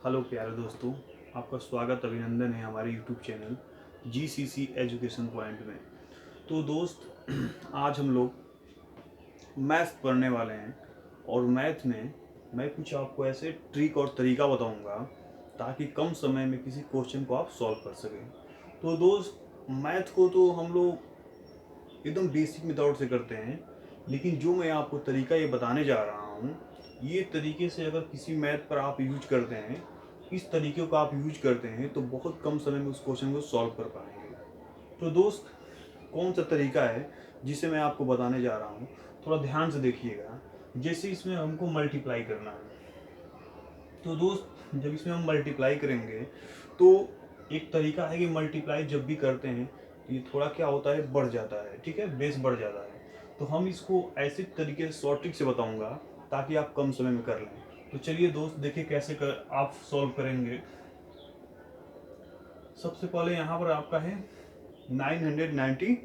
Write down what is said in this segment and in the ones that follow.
Hello प्यारे दोस्तों, आपका स्वागत अभिनंदन है हमारे YouTube channel GCC education point में। तो दोस्त आज हम लोग मैथ पढ़ने वाले हैं और मैथ में मैं कुछ आपको ऐसे ट्रिक और तरीका बताऊंगा ताकि कम समय में किसी क्वेश्चन को आप सॉल्व कर सकें। तो दोस्त, मैथ को तो हम लोग एकदम बेसिक मेथड से करते हैं, लेकिन जो मैं आपको तरीका ये बताने जा रहा हूँ, ये तरीके से अगर किसी मैथ पर आप यूज करते हैं, इस तरीके को आप यूज करते हैं तो बहुत कम समय में उस क्वेश्चन को सॉल्व कर पाएंगे। तो दोस्त, कौन सा तरीका है जिसे मैं आपको बताने जा रहा हूँ, थोड़ा ध्यान से देखिएगा। जैसे इसमें हमको मल्टीप्लाई करना है, तो दोस्त जब इसमें हम मल्टीप्लाई करेंगे तो एक तरीका है कि मल्टीप्लाई जब भी करते हैं तो ये थोड़ा क्या होता है, बढ़ जाता है। ठीक है, बेस बढ़ जाता है। तो हम इसको ऐसे तरीके से शॉर्ट ट्रिक से बताऊंगा ताकि आप कम समय में कर लें। तो चलिए दोस्त, देखिए कैसे आप सॉल्व करेंगे। सबसे पहले यहाँ पर आपका है 990,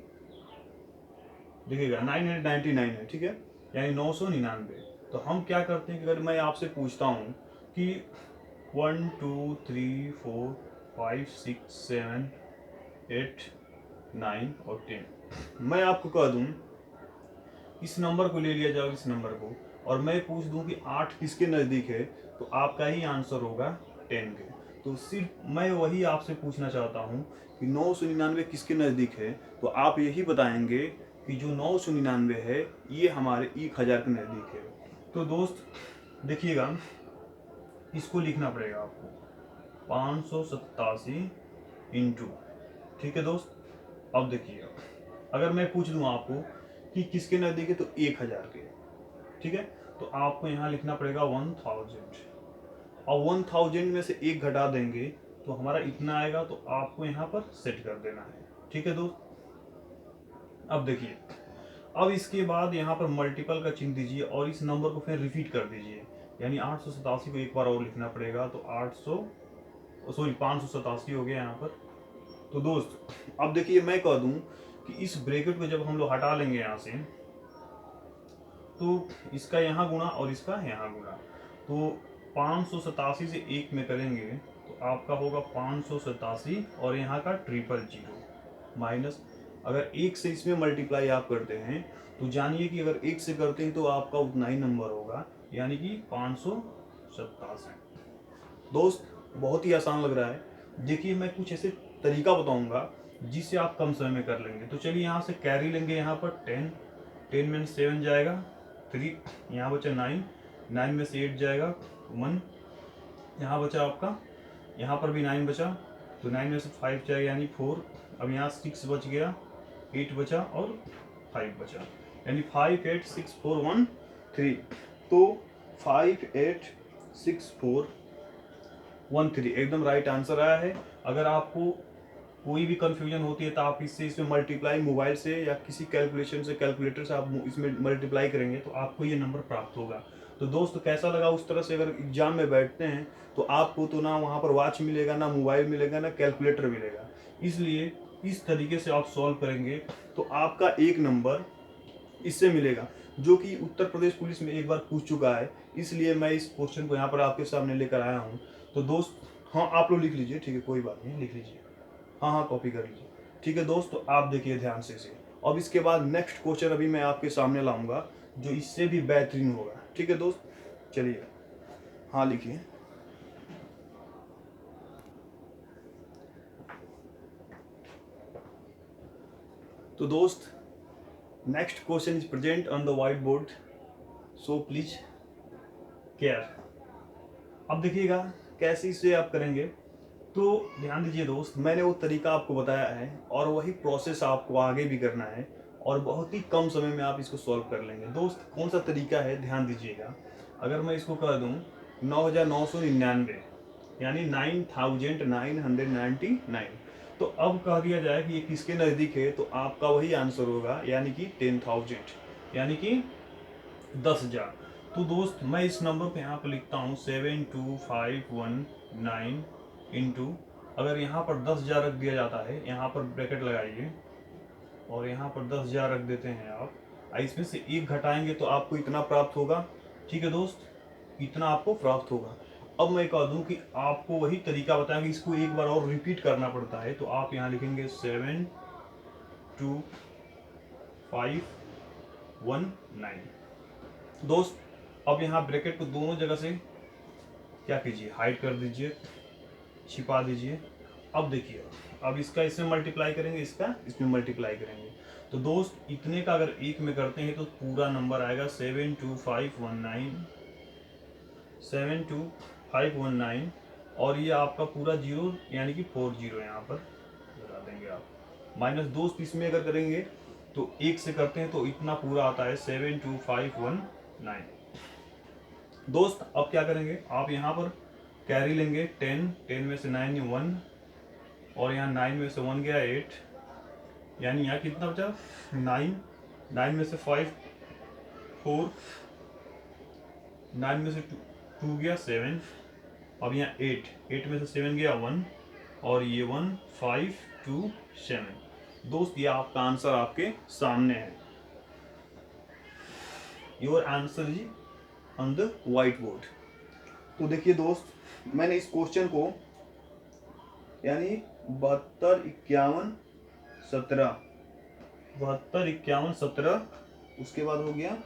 देखिएगा 999 है, ठीक है, यानी 999। तो हम क्या करते हैं कि अगर मैं आपसे पूछता हूँ कि 1 2 3 4 5 6 7 8 9 और 10, मैं आपको कह दूँ इस नंबर को ले लिया जाओ, इस नंबर को, और मैं पूछ दूं कि 8 किसके नज़दीक है, तो आपका ही आंसर होगा 10 के। तो सिर्फ मैं वही आपसे पूछना चाहता हूं कि 999 किसके नज़दीक है, तो आप यही बताएंगे कि जो 999 है ये हमारे 1000 के नज़दीक है। तो दोस्त देखिएगा, इसको लिखना पड़ेगा आपको 587 इंटू, ठीक है दोस्त। अब देखिए, अगर मैं पूछ दूं आपको कि किसके नज़दीक है, तो 1000 के, ठीक है। तो आपको यहाँ लिखना पड़ेगा 1000, और 1000 में से एक घटा देंगे तो हमारा इतना आएगा, तो आपको यहाँ पर सेट कर देना है, ठीक है दोस्त। अब देखिए, अब इसके बाद यहाँ पर मल्टीपल का चिन्ह दीजिए और इस नंबर को फिर रिपीट कर दीजिए, यानी 887 को एक बार और लिखना पड़ेगा, तो 587 हो गया यहाँ पर। तो दोस्त अब देखिए, मैं कह दूं कि इस ब्रैकेट को जब हम लोग हटा लेंगे यहाँ से, तो इसका यहाँ गुणा और इसका यहाँ गुणा, तो 587 से एक में करेंगे तो आपका होगा 587 और यहाँ का 000 माइनस, अगर एक से इसमें मल्टीप्लाई आप करते हैं तो जानिए कि अगर एक से करते हैं तो आपका उतना ही नंबर होगा, यानी कि 587। दोस्त बहुत ही आसान लग रहा है। देखिए, मैं कुछ ऐसे तरीका बताऊंगा जिससे आप कम समय में कर लेंगे। तो चलिए यहाँ से कैरी लेंगे, यहाँ पर 10 में 7 जाएगा 3, यहाँ बचा 9 में से 8 जाएगा 1, यहाँ बचा आपका, यहाँ पर भी 9 बचा, तो 9 में से 5 जाएगा यानी 4, अब यहाँ 6 बच गया, 8 बचा और 5 बचा, यानी 5 8 6 4 1 3। तो 5 8 6 4 1 3 एकदम राइट आंसर आया है। अगर आपको कोई भी कंफ्यूजन होती है तो आप इसमें मल्टीप्लाई मोबाइल से या किसी कैलकुलेशन से, कैलकुलेटर से आप इसमें मल्टीप्लाई करेंगे तो आपको ये नंबर प्राप्त होगा। तो दोस्त कैसा लगा, उस तरह से अगर एग्जाम में बैठते हैं तो आपको तो ना वहाँ पर वॉच मिलेगा, ना मोबाइल मिलेगा, ना कैलकुलेटर मिलेगा। इसलिए इस तरीके से आप सॉल्व करेंगे तो आपका एक नंबर इससे मिलेगा, जो कि उत्तर प्रदेश पुलिस में एक बार पूछ चुका है। इसलिए मैं इस क्वेश्चन को यहाँ पर आपके सामने लेकर आया हूँ। तो दोस्त, हाँ आप लोग लिख लीजिए, ठीक है, कोई बात नहीं, लिख लीजिए, हाँ हाँ कॉपी कर लीजिए, ठीक है दोस्त। तो आप देखिए ध्यान से इसे। अब इसके बाद नेक्स्ट क्वेश्चन अभी मैं आपके सामने लाऊंगा जो इससे भी बेहतरीन होगा, ठीक है दोस्त। चलिए, हाँ लिखिए। तो दोस्त, next question is present on the whiteboard, so please care. अब देखिएगा कैसे इसे आप करेंगे। तो ध्यान दीजिए दोस्त, मैंने वो तरीका आपको बताया है और वही प्रोसेस आपको आगे भी करना है और बहुत ही कम समय में आप इसको सॉल्व कर लेंगे। दोस्त कौन सा तरीका है, ध्यान दीजिएगा। अगर मैं इसको कह दूँ 9999, यानी 9999, तो अब कह दिया जाए कि ये किसके नज़दीक है, तो आपका वही आंसर होगा, यानी कि 10,000, यानी कि 10,000। तो दोस्त मैं इस नंबर को यहाँ पर लिखता हूँ 72519 इंटू, अगर यहाँ पर 10,000 रख दिया जाता है, यहाँ पर ब्रैकेट लगाइए और यहाँ पर 10,000 रख देते हैं आप, इसमें से एक घटाएंगे तो आपको इतना प्राप्त होगा, ठीक है दोस्त, इतना आपको प्राप्त होगा। अब मैं कह दूं कि आपको वही तरीका बताया कि इसको एक बार और रिपीट करना पड़ता है, तो आप यहाँ लिखेंगे 7 2 5 1 9। दोस्त अब यहाँ ब्रैकेट को दोनों जगह से क्या कीजिए, हाइड कर दीजिए, छिपा दीजिए। अब देखिए, अब इसका इसमें मल्टीप्लाई करेंगे, इसका इसमें मल्टीप्लाई करेंगे, तो दोस्त इतने का अगर एक में करते हैं तो पूरा नंबर आएगा 72519, 72519, और ये आपका पूरा जीरो यानी कि 40 यहाँ पर लगा देंगे आप। माइनस दोस्त इसमें अगर करेंगे तो एक से करते हैं तो इतना पूरा आता है 72519। दोस्त अब क्या करेंगे, आप यहाँ पर कैरी लेंगे 10, 10 में से 9 1, और यहाँ 9 में से 1 गया 8, यानी यहाँ कितना बचा 9, 9 में से 5 4, 9 में से 2 गया 7, अब यहाँ 8, 8 में से 7 गया 1, और ये 1 5 2 7। दोस्त ये आपका आंसर आपके सामने है। Your answer is on the white board. तो देखिए दोस्त, मैंने इस क्वेश्चन को यानी 72 51 17, 72 51 17, उसके बाद हो गया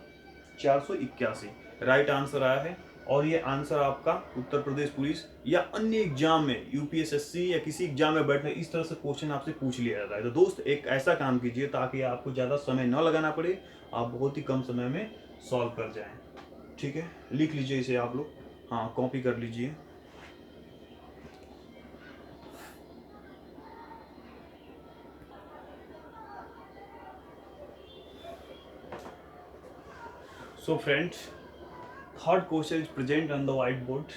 481, राइट आंसर आया है। और ये आंसर आपका उत्तर प्रदेश पुलिस या अन्य एग्जाम में, यूपीएसएससी या किसी एग्जाम में बैठने इस तरह से क्वेश्चन आपसे पूछ लिया जाता है। तो दोस्त एक ऐसा काम कीजिए ताकि आपको ज़्यादा समय न लगाना पड़े, आप बहुत ही कम समय में सॉल्व कर जाएं। ठीक है, लिख लीजिए इसे आप लोग, हाँ कॉपी कर लीजिए। So friends, third question is present on the white board.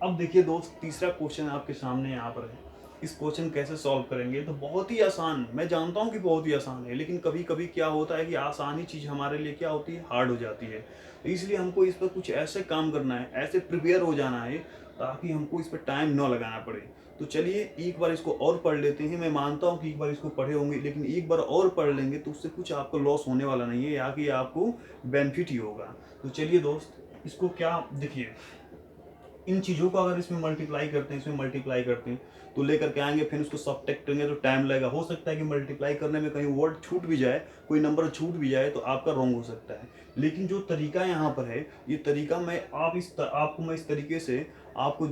अब देखिए दोस्त, तीसरा क्वेश्चन आपके सामने यहाँ पर है। इस क्वेश्चन कैसे सॉल्व करेंगे, तो बहुत ही आसान, मैं जानता हूँ कि बहुत ही आसान है, लेकिन कभी कभी क्या होता है कि आसान ही चीज़ हमारे लिए क्या होती है, हार्ड हो जाती है। तो इसलिए हमको इस पर कुछ ऐसे काम करना है, ऐसे प्रिपेयर हो जाना है ताकि हमको इस पर टाइम न लगाना पड़े। तो चलिए एक बार इसको और पढ़ लेते हैं। मैं मानता हूँ कि एक बार इसको पढ़े होंगे, लेकिन एक बार और पढ़ लेंगे तो उससे कुछ आपको लॉस होने वाला नहीं है, या कि आपको बेनिफिट ही होगा। तो चलिए दोस्त, इसको क्या देखिए, इन चीज़ों को अगर इसमें मल्टीप्लाई करते हैं, इसमें मल्टीप्लाई करते हैं तो लेकर के आएंगे, फिर उसको सब्ट्रैक्ट करेंगे तो टाइम लगेगा। हो सकता है कि मल्टीप्लाई करने में कहीं वर्ड छूट भी जाए, कोई नंबर छूट भी जाए तो आपका रॉन्ग हो सकता है। लेकिन जो तरीका यहाँ पर है, ये तरीका मैं आपको मैं इस तरीके से आपको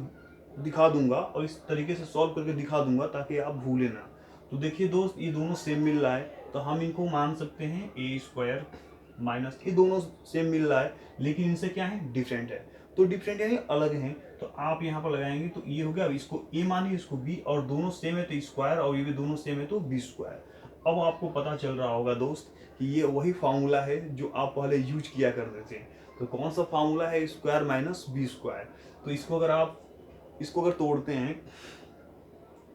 दिखा दूंगा और इस तरीके से सॉल्व करके दिखा दूंगा ताकि आप भूलें ना। तो देखिए दोस्त, ये दोनों सेम मिल रहा है तो हम इनको मान सकते हैं ए स्क्वायर माइनस, ये दोनों सेम मिल रहा है लेकिन इनसे क्या है, डिफरेंट है। तो डिफरेंट यानी अलग हैं, तो आप यहाँ पर लगाएंगे तो ये हो गया। अब इसको ए मानिए, इसको बी, और दोनों सेम है तो स्क्वायर, और ये भी दोनों सेम है तो बी स्क्वायर। अब आपको पता चल रहा होगा दोस्त कि ये वही फार्मूला है जो आप पहले यूज किया करते थे। तो कौन सा फार्मूला है, स्क्वायर माइनस बी स्क्वायर। तो इसको अगर तोड़ते हैं,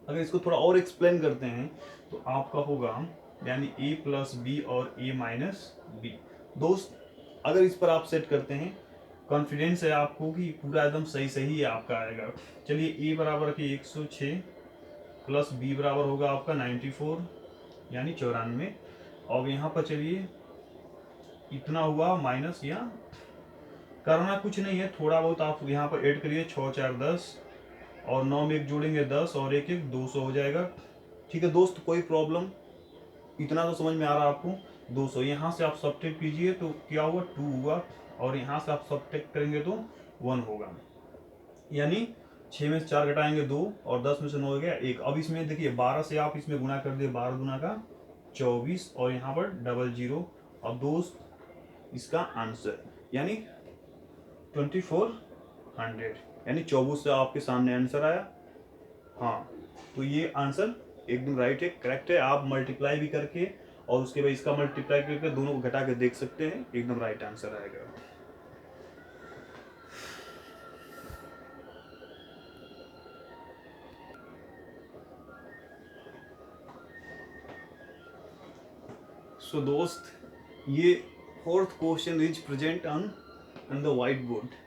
अगर इसको थोड़ा और एक्सप्लेन करते हैं तो आपका होगा यानी ए प्लस बी और ए माइनस बी। दोस्त अगर इस पर आप सेट करते हैं, कॉन्फिडेंस है आपको कि पूरा एकदम सही सही है आपका आएगा। चलिए ए बराबर रखिए 106 प्लस बी बराबर होगा आपका 94 यानी 94। और यहाँ पर चलिए इतना हुआ माइनस, या करना कुछ नहीं है, थोड़ा बहुत आप यहाँ पर ऐड करिए, 6 4 10, और 9 में एक जोड़ेंगे 10, और एक एक 200 हो जाएगा। ठीक है दोस्त, कोई प्रॉब्लम, इतना तो समझ में आ रहा है आपको। 200 यहाँ से आप सब्ट्रैक्ट कीजिए तो क्या हुआ, 2 हुआ, और यहाँ से आप सब्ट्रैक्ट करेंगे तो 1 होगा। यानी 6 में से 4 घटाएंगे 2, और 10 में से 9 हो गया 1। अब इसमें देखिए 12 से आप इसमें गुना कर दिए, 12 गुना का 24, और यहाँ पर डबल जीरो। अब दोस्त इसका आंसर यानी 2400, यानी 24 से आपके सामने आंसर आया। हाँ, तो ये आंसर एकदम राइट है, करेक्ट है। आप मल्टीप्लाई भी करके और उसके बाद इसका मल्टीप्लाई करके दोनों को घटा के देख सकते हैं, एकदम राइट आंसर आएगा। सो दोस्त, ये fourth question is present on the whiteboard.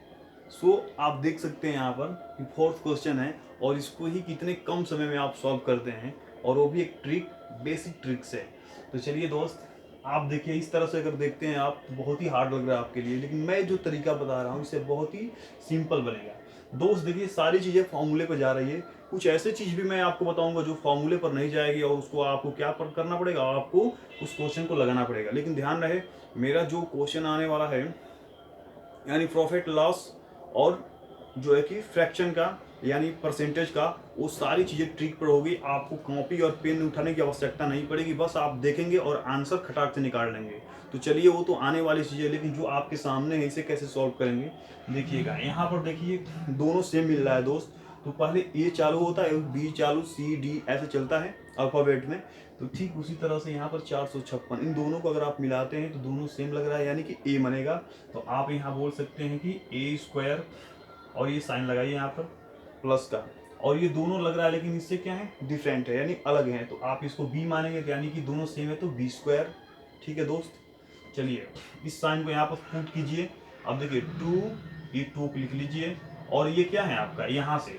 So आप देख सकते हैं यहाँ पर कि फोर्थ क्वेश्चन है, और इसको ही कितने कम समय में आप सॉल्व करते हैं, और वो भी एक ट्रिक, बेसिक ट्रिक्स है। तो चलिए दोस्त, आप देखिए इस तरह से अगर देखते हैं आप तो बहुत ही हार्ड लग रहा है आपके लिए, लेकिन मैं जो तरीका बता रहा हूँ इससे बहुत ही सिंपल बनेगा। दोस्त देखिए सारी चीज़ें फॉर्मूले पर जा रही है, कुछ ऐसे चीज़ भी मैं आपको बताऊंगा जो फॉर्मूले पर नहीं जाएगी और उसको आपको क्या करना पड़ेगा, आपको उस क्वेश्चन को लगाना पड़ेगा। लेकिन ध्यान रहे मेरा जो क्वेश्चन आने वाला है यानी प्रॉफिट लॉस और जो है कि फ्रैक्शन का यानी परसेंटेज का, वो सारी चीज़ें ट्रिक पर होगी। आपको कॉपी और पेन उठाने की आवश्यकता नहीं पड़ेगी, बस आप देखेंगे और आंसर खटाक से निकाल लेंगे। तो चलिए वो तो आने वाली चीज़ें, लेकिन जो आपके सामने है इसे कैसे सॉल्व करेंगे देखिएगा। यहाँ पर देखिए दोनों सेम मिल रहा है दोस्त, तो पहले ए चालू होता है, बी चालू, सी डी ऐसे चलता है अल्फ़ाबेट में। तो ठीक उसी तरह से यहाँ पर 456 इन दोनों को अगर आप मिलाते हैं तो दोनों सेम लग रहा है, यानी कि ए बनेगा। तो आप यहाँ बोल सकते हैं कि ए स्क्वायर, और ये साइन लगाइए यहाँ पर प्लस का, और ये दोनों लग रहा है लेकिन इससे क्या है, डिफरेंट है यानी अलग है, तो आप इसको बी मानेंगे, यानी कि दोनों सेम है तो बी स्क्वायर। ठीक है दोस्त, चलिए इस साइन को यहाँ पर पुट कीजिए। अब देखिए 2, ये 2 लिख लीजिए, और ये क्या है आपका, यहाँ से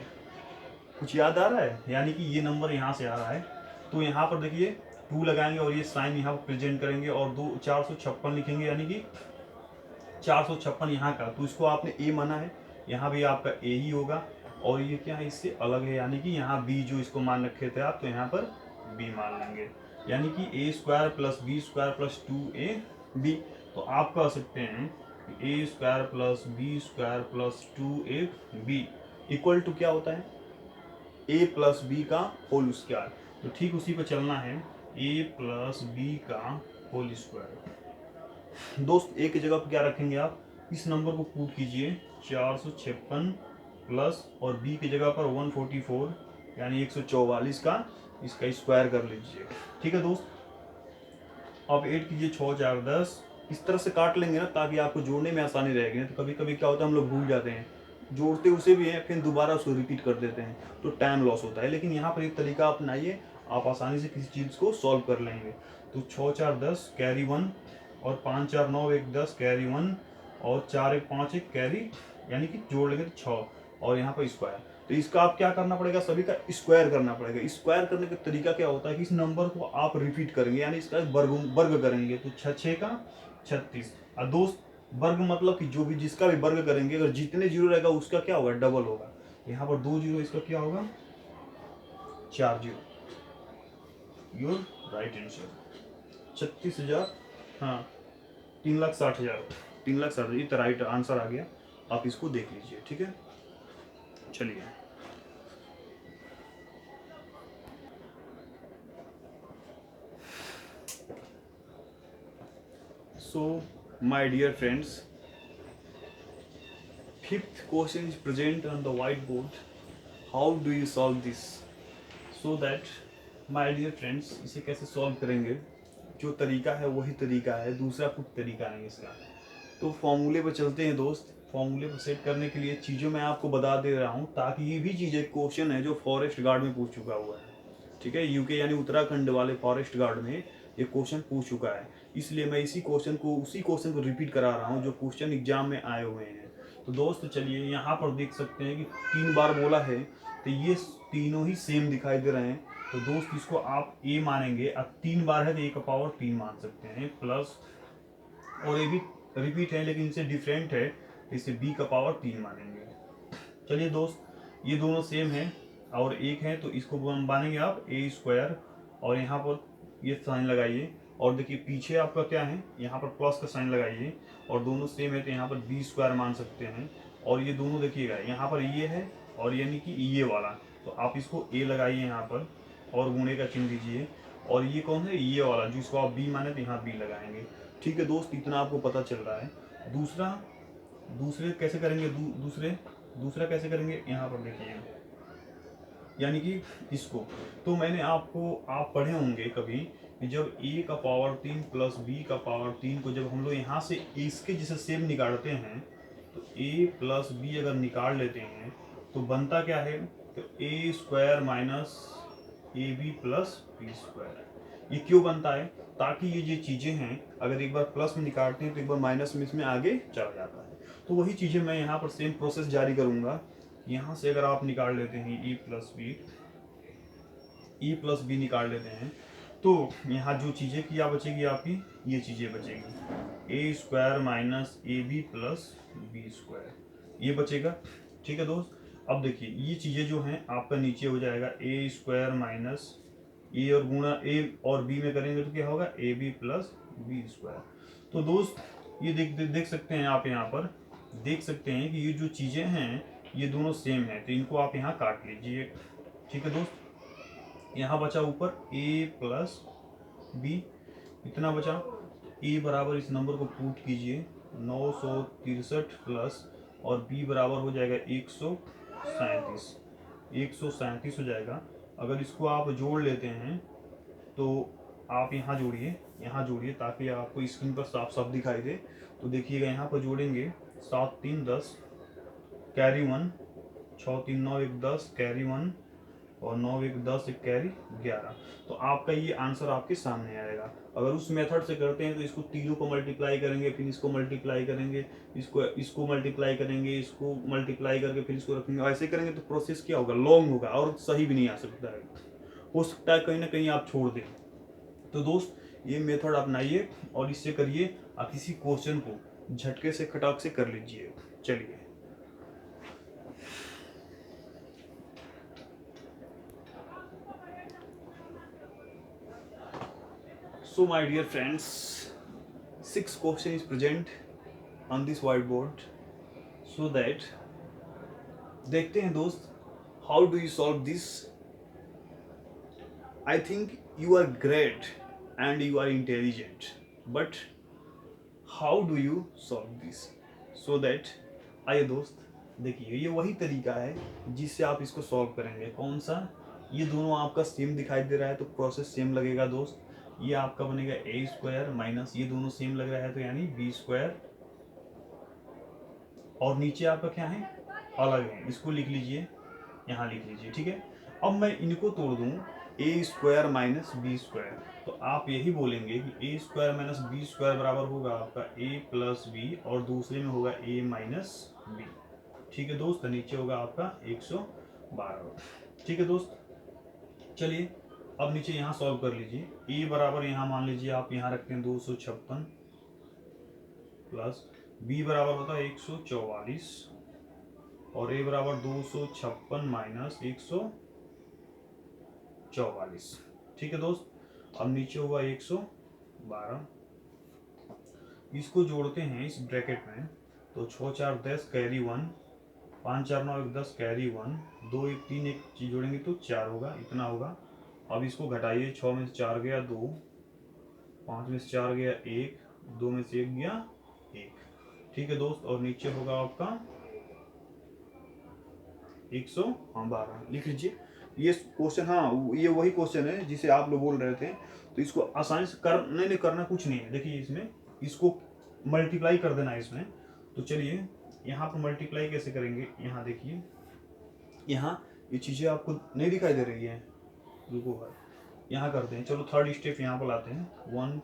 कुछ याद आ रहा है, यानी कि ये नंबर यहाँ से आ रहा है, तो यहाँ पर देखिए 2 लगाएंगे और ये साइन यहाँ पर प्रेजेंट करेंगे और 456 लिखेंगे, यानी कि 456 यहाँ का, तो इसको आपने ए माना है, यहाँ भी आपका ए ही होगा, और ये क्या है इससे अलग है, यानी कि यहाँ बी जो इसको मान रखे थे आप, तो यहाँ पर बी मान लेंगे, यानी कि A square plus B square plus 2 A B. तो आप कह सकते हैं A square plus B square plus 2 A B equal to क्या होता है, ए प्लस बी का होल स्क्वायर। तो ठीक उसी पर चलना है, ए प्लस बी का होल स्क्वायर। दोस्त ए की जगह पर क्या रखेंगे आप, इस नंबर को पुट कीजिए 456 प्लस, और बी की जगह पर 144 यानी 144 का इसका स्क्वायर कर लीजिए। ठीक है दोस्त, अब ऐड कीजिए 6 4 10, इस तरह से काट लेंगे ना ताकि आपको जोड़ने में आसानी रहेगी। तो कभी कभी क्या होता है हम लोग भूल जाते हैं, जोड़ते उसे भी हैं फिर दोबारा उसको रिपीट कर देते हैं, तो टाइम लॉस होता है। लेकिन यहाँ पर एक तरीका अपनाइए, आप आसानी से किसी चीज़ को सॉल्व कर लेंगे। तो 6 4 10 कैरी 1, और 5 4 9 1 10 कैरी 1, और 4 1 5 1 कैरी, यानी कि जोड़ लेंगे तो 6, और यहाँ पर स्क्वायर। तो इसका आप क्या करना पड़ेगा, सभी का स्क्वायर करना पड़ेगा। स्क्वायर करने का तरीका क्या होता है कि इस नंबर को आप रिपीट करेंगे, यानी इसका वर्ग करेंगे, तो 6 6 का 36। और दोस्त वर्ग मतलब कि जो भी जिसका भी वर्ग करेंगे, अगर जितने जीरो रहेगा उसका क्या होगा, डबल होगा। यहाँ पर 2 जीरो, इसका क्या होगा 4 जीरो, योर राइट आंसर 36,000, हाँ 3,60,000, 3,60,000 ये तो राइट आंसर आ गया। आप इसको देख लीजिए, ठीक है। चलिए so my dear friends, fifth question is present on the whiteboard. How do you solve this? So that my dear friends, इसे कैसे सॉल्व करेंगे, जो तरीका है वही तरीका है, दूसरा कुछ तरीका नहीं इसका। तो फॉर्मूले पर चलते हैं दोस्त। फॉर्मूले पर सेट करने के लिए चीज़ों मैं आपको बता दे रहा हूँ, ताकि ये भी चीज़ एक क्वेश्चन है जो फॉरेस्ट गार्ड में पूछ चुका हुआ है। ठीक है, यूके यानी उत्तराखंड वाले फॉरेस्ट गार्ड में ये क्वेश्चन पूछ चुका है, इसलिए मैं उसी क्वेश्चन को रिपीट करा रहा हूँ जो क्वेश्चन एग्जाम में आए हुए हैं। तो दोस्त चलिए यहाँ पर देख सकते हैं कि 3 बार बोला है, तो ये तीनों ही सेम दिखाई दे रहे हैं। तो दोस्त इसको आप ए मानेंगे, अब 3 बार है तो ए का पावर 3 मान सकते हैं, प्लस, और ये भी रिपीट है लेकिन इनसे डिफरेंट है, इसे बी का पावर 3 मानेंगे। चलिए दोस्त, ये दोनों सेम है और एक है, तो इसको मानेंगे आप ए स्क्वायर, और यहाँ पर ये साइन लगाइए, और देखिए पीछे आपका क्या है, यहाँ पर प्लस का साइन लगाइए, और दोनों सेम है तो यहाँ पर बी स्क्वायर मान सकते हैं। और ये दोनों देखिएगा यहाँ पर ये है और यानी कि ये वाला, तो आप इसको ए लगाइए यहाँ पर और गुणे का चिन्ह दीजिए, और ये कौन है, ये वाला जिसको आप बी माने तो यहाँ बी लगाएंगे। ठीक है दोस्त, इतना आपको पता चल रहा है। दूसरे कैसे करेंगे, दूसरा कैसे करेंगे, यहाँ पर देखिए, यानी कि इसको, तो मैंने आप पढ़े होंगे कभी कि जब a का पावर 3 प्लस b का पावर 3 को जब हम लोग यहाँ से इसके जैसे सेम निकालते हैं, तो a प्लस बी अगर निकाल लेते हैं तो बनता क्या है, तो a square minus A B plus B square. ये क्यों बनता है, ताकि ये जो चीज़ें हैं अगर एक बार प्लस में निकालते हैं तो एक बार माइनस में इसमें आगे चला जाता है। तो वही चीज़ें मैं यहाँ पर सेम प्रोसेस जारी करूँगा। यहाँ से अगर आप निकाल लेते हैं e प्लस बी निकाल लेते हैं, तो यहाँ जो चीज़ें क्या बचेगी आपकी, ये चीज़ें बचेगी, A square minus A B plus B square, ये बचेगा। ठीक है दोस्त, अब देखिए ये चीज़ें जो हैं आपका नीचे हो जाएगा ए स्क्वायर माइनस ए और गुणा ए और बी में करेंगे तो क्या होगा A B plus B square. तो दोस्त ये देख सकते हैं आप, यहाँ पर देख सकते हैं कि ये जो चीज़ें हैं ये दोनों सेम हैं, तो इनको आप यहाँ काट लीजिए। ठीक है दोस्त, यहाँ बचा ऊपर ए प्लस बी, इतना बचा। ए बराबर इस नंबर को पुट कीजिए 963 प्लस और बी बराबर हो जाएगा 137 हो जाएगा। अगर इसको आप जोड़ लेते हैं तो आप यहाँ जोड़िए ताकि आपको स्क्रीन पर साफ साफ दिखाई दे। तो देखिएगा यहाँ पर जोड़ेंगे 7 3 10 कैरी 1, 6 3 9 1 10 कैरी 1 और 9 1 10 1 कैरी 11। तो आपका ये आंसर आपके सामने आएगा। अगर उस मेथड से करते हैं तो इसको तीनों को मल्टीप्लाई करेंगे, फिर इसको मल्टीप्लाई करेंगे, इसको मल्टीप्लाई करेंगे, इसको मल्टीप्लाई करके फिर इसको रखेंगे, ऐसे करेंगे तो प्रोसेस क्या होगा, लॉन्ग होगा और सही भी नहीं आ सकता है। हो सकता है कहीं ना कहीं आप छोड़ दें। तो दोस्त ये मेथड अपनाइए और इससे करिए, आप किसी क्वेश्चन को झटके से खटाक से कर लीजिए। चलिए so my dear friends, 6 question is present on this whiteboard, so that देखते हैं दोस्त how do you solve this. I think you are great and you are intelligent, but how do you solve this, so that आइए दोस्त देखिए ये वही तरीका है जिससे आप इसको सॉल्व करेंगे। कौन सा, ये दोनों आपका सेम दिखाई दे रहा है तो प्रोसेस सेम लगेगा दोस्त। ये आपका बनेगा ए स्क्वायर माइनस ये दोनों सेम लग रहा है तो यानी बी स्क्वायर, और नीचे आपका क्या है अलग है, इसको लिख लीजिए, यहाँ लिख लीजिए। ठीक है, अब मैं इनको तोड़ दूँ ए स्क्वायर माइनस बी स्क्वायर, तो आप यही बोलेंगे कि A square minus B square बराबर होगा आपका ए प्लस बी और दूसरे में होगा ए माइनस बी। ठीक है दोस्त, नीचे होगा आपका 112। ठीक है दोस्त, चलिए अब नीचे यहाँ सॉल्व कर लीजिए। ए बराबर यहाँ मान लीजिए आप यहाँ रखते हैं 256 प्लस बी बराबर होता है 144 और ए बराबर 256 माइनस 144। ठीक है दोस्त, अब नीचे होगा 112, इसको जोड़ते हैं इस ब्रैकेट में, तो 6 4 10 कैरी 1, 5 4 9 1 10 कैरी 1, 2 1 3 एक चीज जोड़ेंगे तो 4 होगा, इतना होगा। अब इसको घटाइए, 6 में से 4 गया 2, 5 में से 4 गया 1, 2 में से 1 गया 1। ठीक है दोस्त, और नीचे होगा आपका 112, लिख लीजिए। ये क्वेश्चन, हाँ ये वही क्वेश्चन है जिसे आप लोग बोल रहे थे, तो इसको आसानी से नहीं करना कुछ नहीं है। देखिए इसमें इसको मल्टीप्लाई कर देना है इसमें। तो चलिए यहाँ पर मल्टीप्लाई कैसे करेंगे, यहाँ देखिए, यहाँ ये चीज़ें आपको नहीं दिखाई दे रही है, रुको भाई, यहाँ करते हैं। चलो थर्ड स्टेप यहाँ पर लाते हैं, 1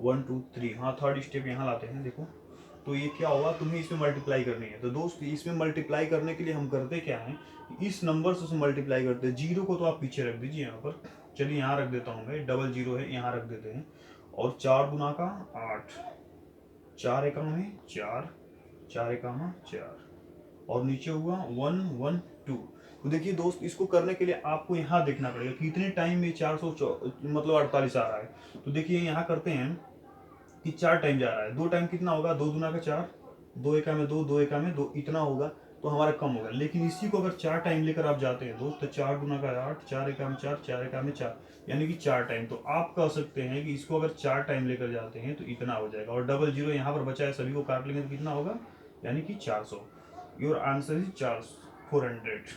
1 2 3, हाँ थर्ड स्टेप यहाँ लाते हैं। देखो तो ये क्या होगा, तुम्हें इसमें मल्टीप्लाई करनी है। तो दोस्त इसमें मल्टीप्लाई करने के लिए हम करते क्या है, इस नंबर से मल्टीप्लाई करते हैं। जीरो को तो आप पीछे रख दीजिए यहाँ पर, चलिए यहाँ रख देता हूँ मैं, डबल जीरो है यहाँ रख देते हैं। और 4 गुना का 8, 4 एका में 4, 4 एका में 4 और नीचे हुआ 1 1 2। तो देखिए दोस्त इसको करने के लिए आपको यहाँ देखना पड़ेगा कितने टाइम में 48 आ रहा है। तो देखिए यहाँ करते हैं कि 4 टाइम जा रहा है, 2 टाइम कितना होगा, 2 दूना का 4, 2 एका में 2, 2 एका में 2, इतना होगा तो हमारा कम होगा। लेकिन इसी को अगर 4 टाइम लेकर आप जाते हैं दोस्त, तो 4 दूना का 8, 4 एका में 4, 4 एका में 4, यानी कि 4 टाइम। तो आप कह सकते हैं कि इसको अगर 4 टाइम लेकर जाते हैं तो इतना हो जाएगा, और डबल जीरो यहाँ पर बचा है, सभी को काट लेंगे तो कितना होगा, यानी कि 400। Your answer is 400।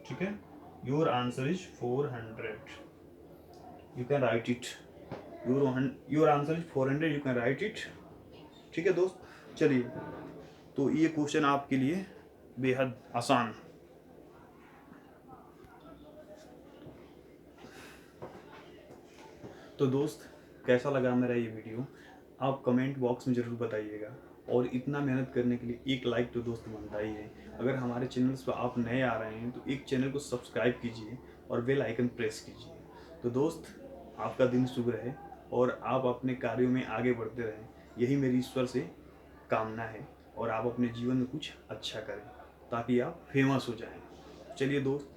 ठीक है, your answer is 400, you can write it. Your answer is 400, you can write it. ठीक है दोस्त, चलिए तो ये क्वेश्चन आपके लिए बेहद आसान। तो दोस्त कैसा लगा मेरा ये वीडियो, आप कमेंट बॉक्स में ज़रूर बताइएगा, और इतना मेहनत करने के लिए एक लाइक तो दोस्त बनता ही है। अगर हमारे चैनल्स पर आप नए आ रहे हैं तो एक चैनल को सब्सक्राइब कीजिए और बेल आइकन प्रेस कीजिए। तो दोस्त आपका दिन शुभ रहे और आप अपने कार्यों में आगे बढ़ते रहें, यही मेरी ईश्वर से कामना है, और आप अपने जीवन में कुछ अच्छा करें। ताकि आप फेमस हो जाएं। चलिए दोस्त,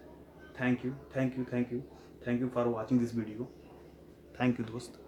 thank you for watching this video. Thank you दोस्त।